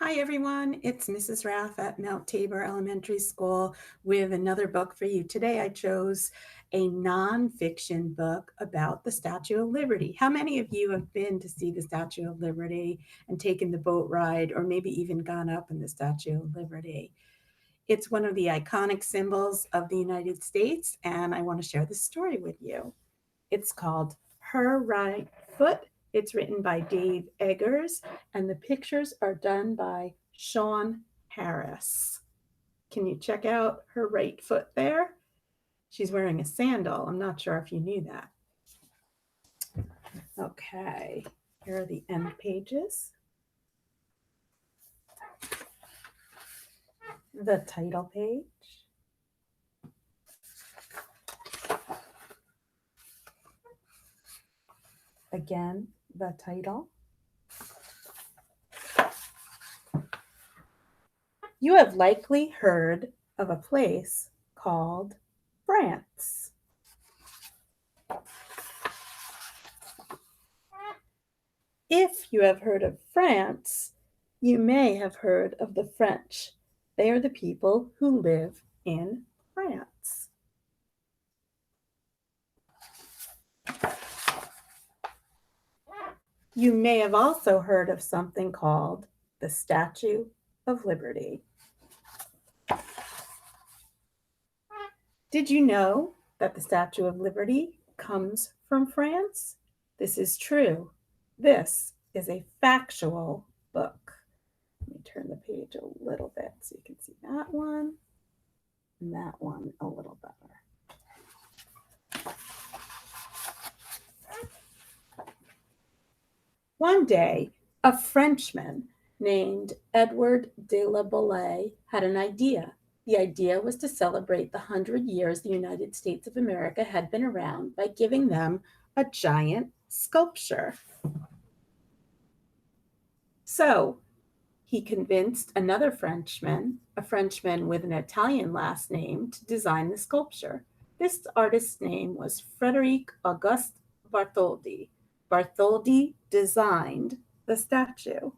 Hi everyone, it's Mrs. Raff at Mount Tabor Elementary School with another book for you. Today I chose a nonfiction book about the Statue of Liberty. How many of you have been to see the Statue of Liberty and taken the boat ride or maybe even gone up in the Statue of Liberty? It's one of the iconic symbols of the United States, and I want to share this story with you. It's called Her Right Foot. It's written by Dave Eggers, and the pictures are done by Shawn Harris. Can you check out her right foot there? She's wearing a sandal. I'm not sure if you knew that. Okay, here are the end pages. The title page. Again, the title. You have likely heard of a place called France. If you have heard of France, you may have heard of the French. They are the people who live in France. You may have also heard of something called the Statue of Liberty. Did you know that the Statue of Liberty comes from France? This is true. This is a factual book. Let me turn the page a little bit so you can see that one and that one a little better. One day, a Frenchman named Edward de la Boulaye had an idea. The idea was to celebrate the 100 years the United States of America had been around by giving them a giant sculpture. So he convinced another Frenchman, a Frenchman with an Italian last name, to design the sculpture. This artist's name was Frédéric Auguste Bartholdi. Bartholdi designed the statue.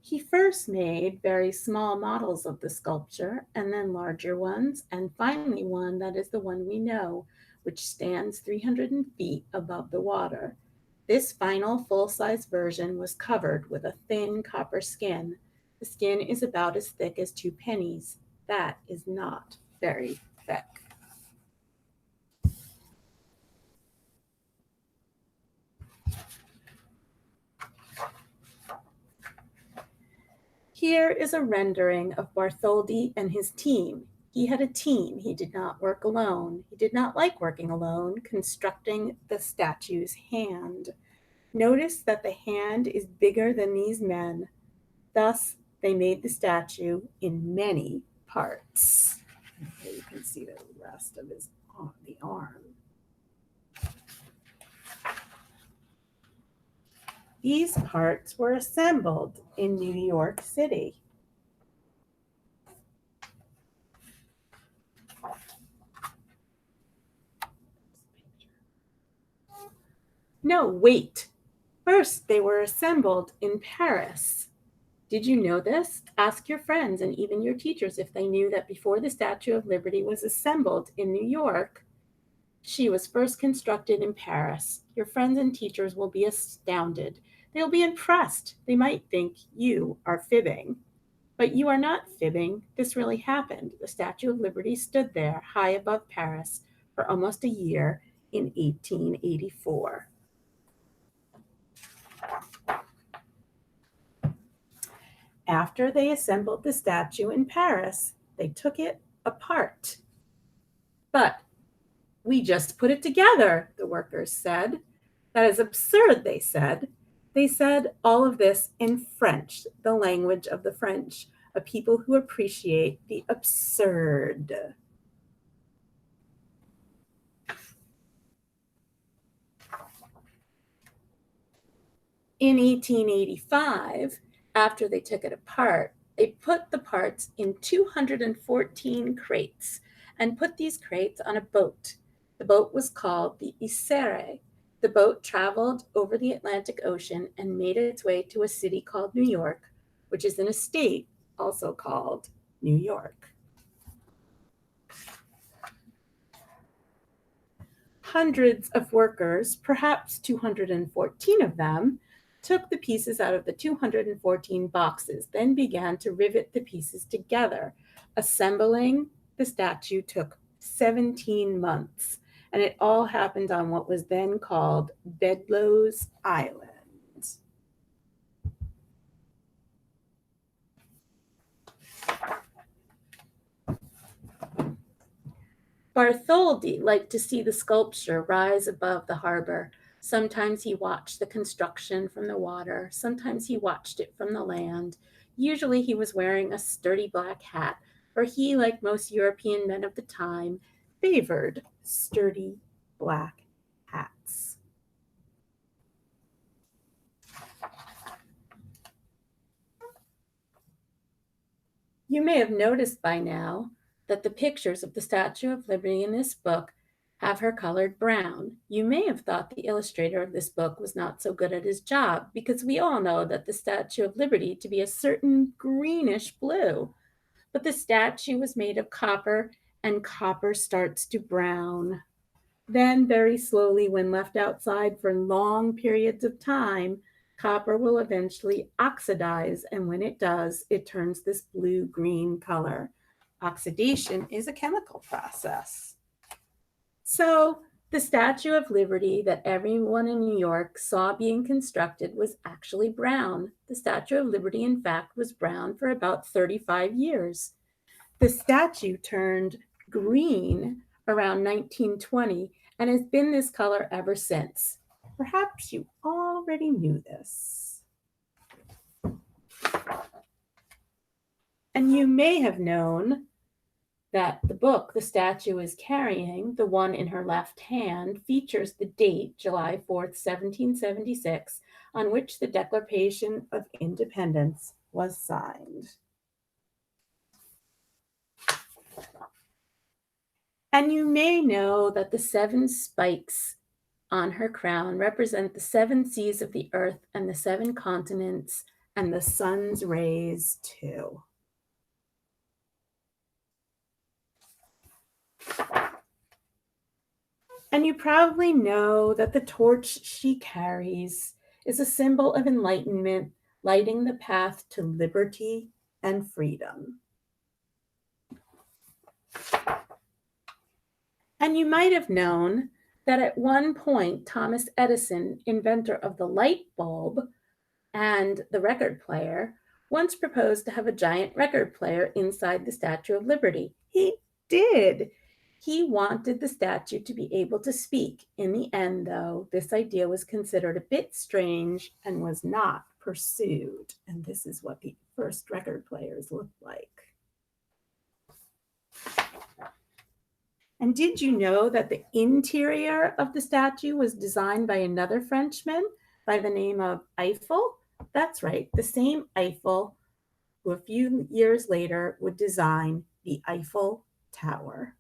He first made very small models of the sculpture, and then larger ones, and finally one that is the one we know, which stands 300 feet above the water. This final full-size version was covered with a thin copper skin. The skin is about as thick as 2 pennies. That is not very thick. Here is a rendering of Bartholdi and his team. He had a team. He did not work alone. He did not like working alone, constructing the statue's hand. Notice that the hand is bigger than these men. Thus, they made the statue in many parts. Here you can see the rest of the arm. These parts were assembled in New York City. No, wait. First, they were assembled in Paris. Did you know this? Ask your friends and even your teachers if they knew that before the Statue of Liberty was assembled in New York, she was first constructed in Paris. Your friends and teachers will be astounded. They'll be impressed. They might think you are fibbing. But you are not fibbing. This really happened. The Statue of Liberty stood there high above Paris for almost a year in 1884. After they assembled the statue in Paris, they took it apart. But we just put it together, the workers said. That is absurd, they said. They said all of this in French, the language of the French, a people who appreciate the absurd. In 1885, after they took it apart, they put the parts in 214 crates and put these crates on a boat. The boat was called the Isere. The boat traveled over the Atlantic Ocean and made its way to a city called New York, which is in a state also called New York. Hundreds of workers, perhaps 214 of them, took the pieces out of the 214 boxes, then began to rivet the pieces together. Assembling the statue took 17 months, and it all happened on what was then called Bedloe's Island. Bartholdi liked to see the sculpture rise above the harbor. Sometimes he watched the construction from the water, sometimes he watched it from the land. Usually he was wearing a sturdy black hat, for he, like most European men of the time, favored sturdy black hats. You may have noticed by now that the pictures of the Statue of Liberty in this book have her colored brown. You may have thought the illustrator of this book was not so good at his job, because we all know that the Statue of Liberty to be a certain greenish blue. But the statue was made of copper, and copper starts to brown. Then, very slowly, when left outside for long periods of time, copper will eventually oxidize, and when it does, it turns this blue-green color. Oxidation is a chemical process. So, the Statue of Liberty that everyone in New York saw being constructed was actually brown. The Statue of Liberty, in fact, was brown for about 35 years. The statue turned green around 1920 and has been this color ever since. Perhaps you already knew this. And you may have known that the book the statue is carrying, the one in her left hand, features the date, July 4th, 1776, on which the Declaration of Independence was signed. And you may know that the 7 spikes on her crown represent the 7 seas of the earth and the 7 continents and the sun's rays too. And you probably know that the torch she carries is a symbol of enlightenment, lighting the path to liberty and freedom. And you might have known that at one point, Thomas Edison, inventor of the light bulb and the record player, once proposed to have a giant record player inside the Statue of Liberty. He did. He wanted the statue to be able to speak. In the end, though, this idea was considered a bit strange and was not pursued. And this is what the first record players looked like. And did you know that the interior of the statue was designed by another Frenchman by the name of Eiffel? That's right, the same Eiffel who a few years later would design the Eiffel Tower.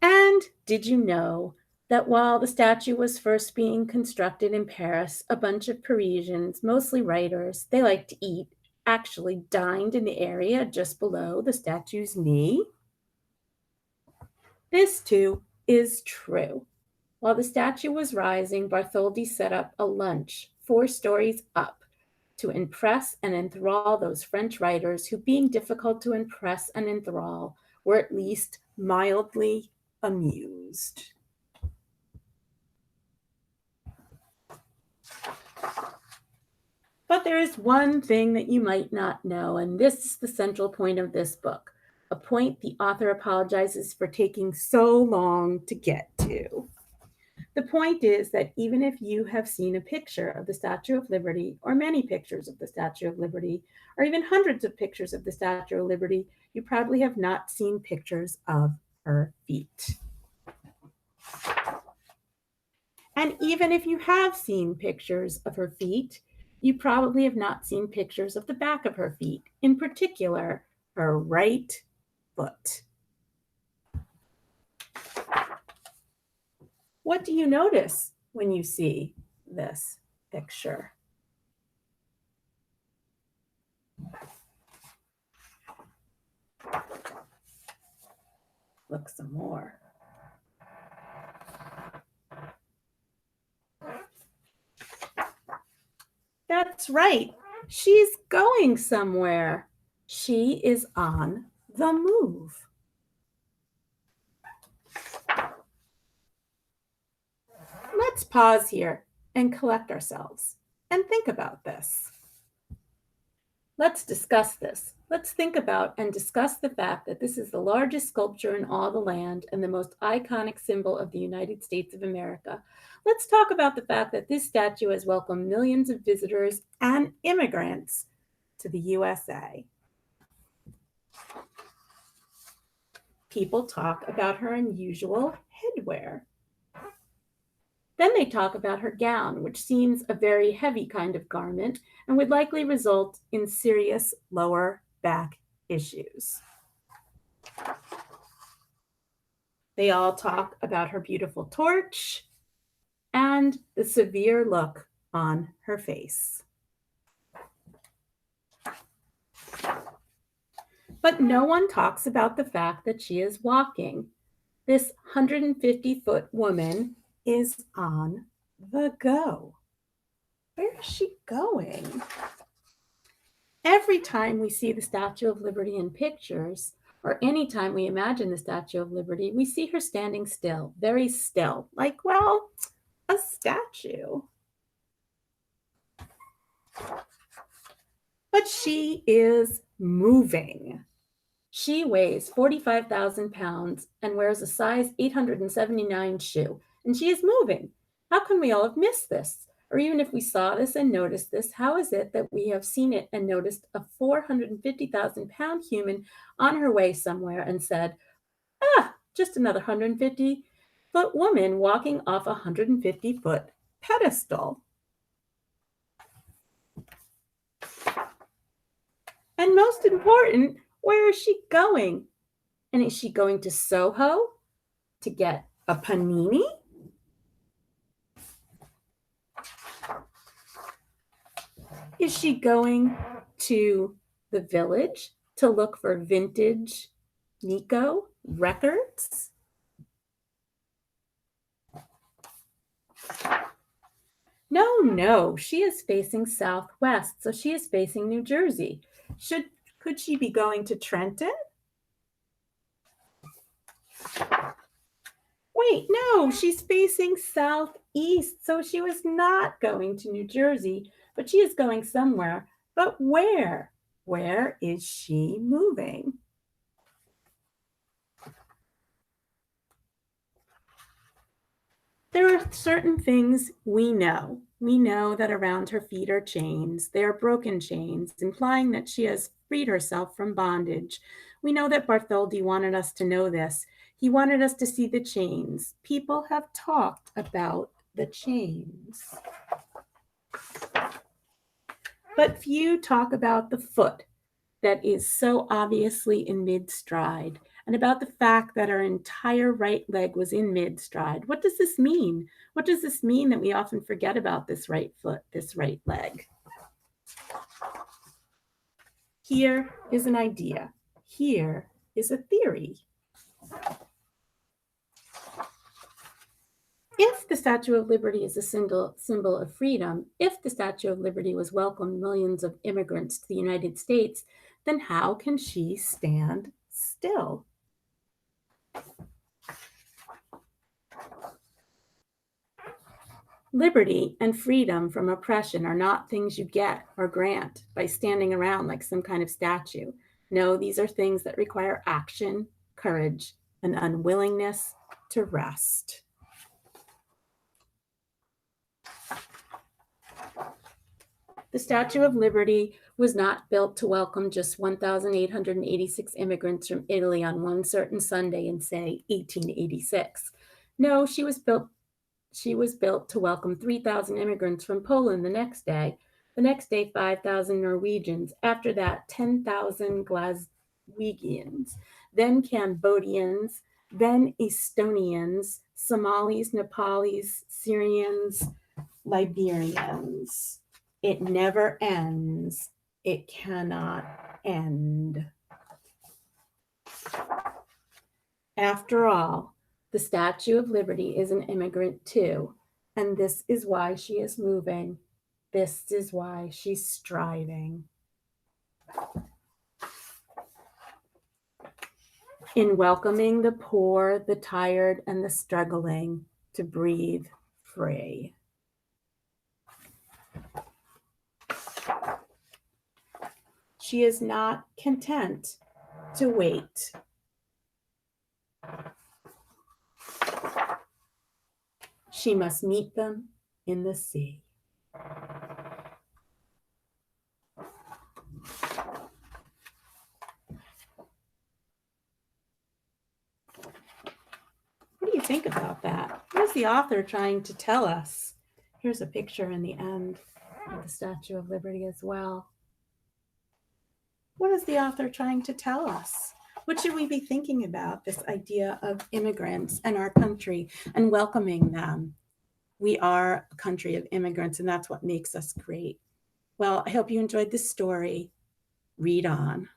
And did you know that while the statue was first being constructed in Paris, a bunch of Parisians, mostly writers, they like to eat, actually dined in the area just below the statue's knee? This, too, is true. While the statue was rising, Bartholdi set up a lunch 4 stories up to impress and enthrall those French writers who, being difficult to impress and enthrall, were at least mildly amused. But there is one thing that you might not know, and this is the central point of this book, a point the author apologizes for taking so long to get to. The point is that even if you have seen a picture of the Statue of Liberty, or many pictures of the Statue of Liberty, or even hundreds of pictures of the Statue of Liberty, you probably have not seen pictures of her feet. And even if you have seen pictures of her feet, you probably have not seen pictures of the back of her feet, in particular, her right foot. What do you notice when you see this picture? Look some more. That's right. She's going somewhere. She is on the move. Let's pause here and collect ourselves and think about this. Let's discuss this. Let's think about and discuss the fact that this is the largest sculpture in all the land and the most iconic symbol of the United States of America. Let's talk about the fact that this statue has welcomed millions of visitors and immigrants to the USA. People talk about her unusual headwear. Then they talk about her gown, which seems a very heavy kind of garment and would likely result in serious lower back issues. They all talk about her beautiful torch and the severe look on her face. But no one talks about the fact that she is walking. This 150-foot woman is on the go. Where is she going? Every time we see the Statue of Liberty in pictures, or any time we imagine the Statue of Liberty, we see her standing still, very still, like, well, a statue. But she is moving. She weighs 45,000 pounds and wears a size 879 shoe, and she is moving. How can we all have missed this? Or even if we saw this and noticed this, how is it that we have seen it and noticed a 450,000 pound human on her way somewhere and said, just another 150-foot woman walking off a 150-foot pedestal? And most important, where is she going? And is she going to Soho to get a panini? Is she going to the Village to look for vintage Nico records? No, she is facing southwest, so she is facing New Jersey. Could she be going to Trenton? Wait, no, she's facing southeast, so she was not going to New Jersey, but she is going somewhere. But where? Where is she moving? There are certain things we know. We know that around her feet are chains. They are broken chains, implying that she has freed herself from bondage. We know that Bartholdi wanted us to know this. He wanted us to see the chains. People have talked about the chains. But few talk about the foot that is so obviously in mid-stride, and about the fact that her entire right leg was in mid-stride. What does this mean? What does this mean that we often forget about this right foot, this right leg? Here is an idea. Here is a theory. If the Statue of Liberty is a symbol of freedom, if the Statue of Liberty was welcomed millions of immigrants to the United States, then how can she stand still? Liberty and freedom from oppression are not things you get or grant by standing around like some kind of statue. No, these are things that require action, courage, and unwillingness to rest. The Statue of Liberty was not built to welcome just 1,886 immigrants from Italy on one certain Sunday in, say, 1886. No, she was built to welcome 3,000 immigrants from Poland the next day. The next day, 5,000 Norwegians. After that, 10,000 Glaswegians, then Cambodians, then Estonians, Somalis, Nepalis, Syrians, Liberians. It never ends. It cannot end. After all, the Statue of Liberty is an immigrant too, and this is why she is moving. This is why she's striving. In welcoming the poor, the tired, and the struggling to breathe free. She is not content to wait. She must meet them in the sea. What do you think about that? What is the author trying to tell us? Here's a picture in the end of the Statue of Liberty as well. What is the author trying to tell us? What should we be thinking about this idea of immigrants and our country and welcoming them? We are a country of immigrants, and that's what makes us great. Well, I hope you enjoyed this story. Read on.